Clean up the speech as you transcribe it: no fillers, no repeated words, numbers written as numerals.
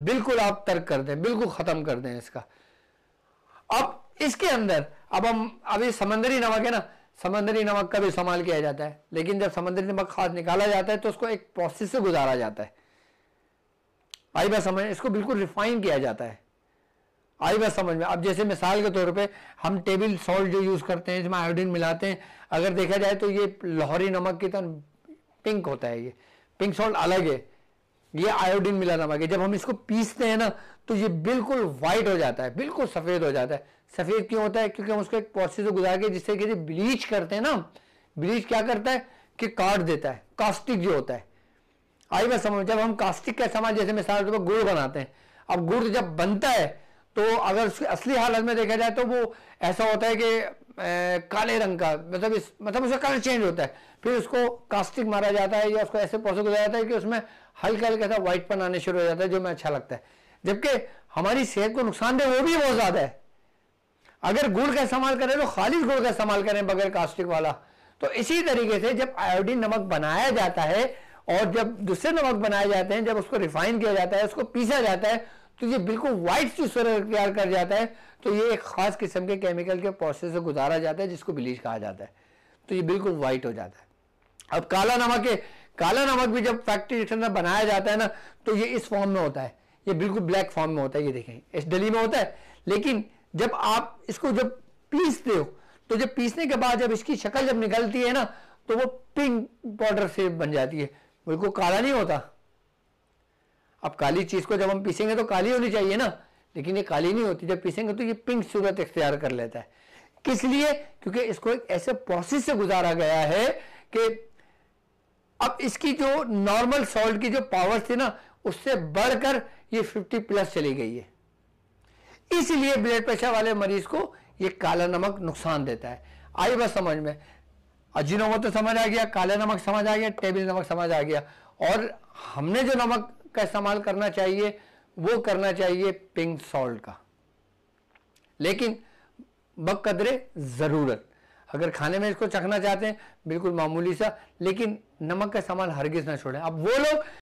बिल्कुल आप तर्क कर दें, बिल्कुल खत्म कर दें इसका। अब इसके अंदर अब हम अभी समंदरी नमक है ना, समंदरी नमक का भी इस्तेमाल किया जाता है, लेकिन जब समंदरी नमक खाद निकाला जाता है तो उसको एक प्रोसेस से गुजारा जाता है। आई बात समझ, इसको बिल्कुल रिफाइन किया जाता है। आई बात समझ में। अब जैसे मिसाल के तौर पे हम टेबल सॉल्ट जो यूज करते हैं, इसमें आयोडीन मिलाते हैं, अगर देखा जाए तो ये लाहौरी नमक की तरह पिंक होता है, ये पिंक सॉल्ट अलग है, ये आयोडीन मिला नमक है। जब हम इसको पीसते हैं ना तो ये बिल्कुल व्हाइट हो जाता है, बिल्कुल सफेद हो जाता है। सफेद क्यों होता है? क्योंकि हम उसको एक प्रोसेस से गुजार के, जिससे कि ब्लीच करते हैं ना, ब्लीच क्या करता है कि काट देता है, कास्टिक जो होता है। आई बात समझ। जब हम कास्टिक का इस्तेमाल, जैसे मिसाल के तौर पर गुड़ बनाते हैं, अब गुड़ जब बनता है तो अगर उसकी असली हालत में देखा जाए तो वो ऐसा होता है कि काले रंग का, मतलब उसका कलर चेंज होता है। फिर उसको कास्टिक मारा जाता है या उसको ऐसे प्रोसेस किया जाता है कि उसमें हल्का हल्का सा व्हाइटपन आने शुरू हो जाता है, जो मैं अच्छा लगता है, जबकि हमारी सेहत को नुकसानदेह वो भी बहुत ज्यादा है। अगर गुड़ का इस्तेमाल करें तो खालिश गुड़ का इस्तेमाल करें, बगैर कास्टिक वाला। तो इसी तरीके से जब आयोडीन नमक बनाया जाता है और जब दूसरे नमक बनाए जाते हैं, जब उसको रिफाइन किया जाता है, उसको पीसा जाता है, तो ये बिल्कुल व्हाइट सी सूरत तैयार कर जाता है। तो ये एक खास किस्म के केमिकल के प्रोसेस से गुजारा जाता है, जिसको ब्लीच कहा जाता है। तो ये बिल्कुल व्हाइट हो जाता है। अब काला नमक है, काला नमक भी जब फैक्ट्री के अंदर बनाया जाता है ना, तो ये इस फॉर्म में होता है, ये बिल्कुल ब्लैक फॉर्म में होता है, ये देखें इस डली में होता है। लेकिन जब आप इसको जब पीसते हो, तो जब पीसने के बाद जब इसकी शक्ल जब निकलती है ना, तो वो पिंक पाउडर से बन जाती है, बिल्कुल काला नहीं होता। अब काली चीज को जब हम पीसेंगे तो काली होनी चाहिए ना, लेकिन ये काली नहीं होती। जब पीसेंगे तो ये पिंक सूरत इख्तियार कर लेता है। किस लिए? क्योंकि इसको एक ऐसे प्रोसेस से गुजारा गया है कि अब इसकी जो नॉर्मल सॉल्ट की जो पावर थी ना, उससे बढ़कर ये 50+ चली गई है। इसलिए ब्लड प्रेशर वाले मरीज को ये काला नमक नुकसान देता है। आई बस समझ में। अजीनोमोटो समझ आ गया, काला नमक समझ आ गया, टेबल नमक समझ आ गया। और हमने जो नमक का इस्तेमाल करना चाहिए वो करना चाहिए पिंक सॉल्ट का, लेकिन बकदरे जरूरत। अगर खाने में इसको चखना चाहते हैं बिल्कुल मामूली सा, लेकिन नमक का इस्तेमाल हरगिज ना छोड़ें। अब वो लोग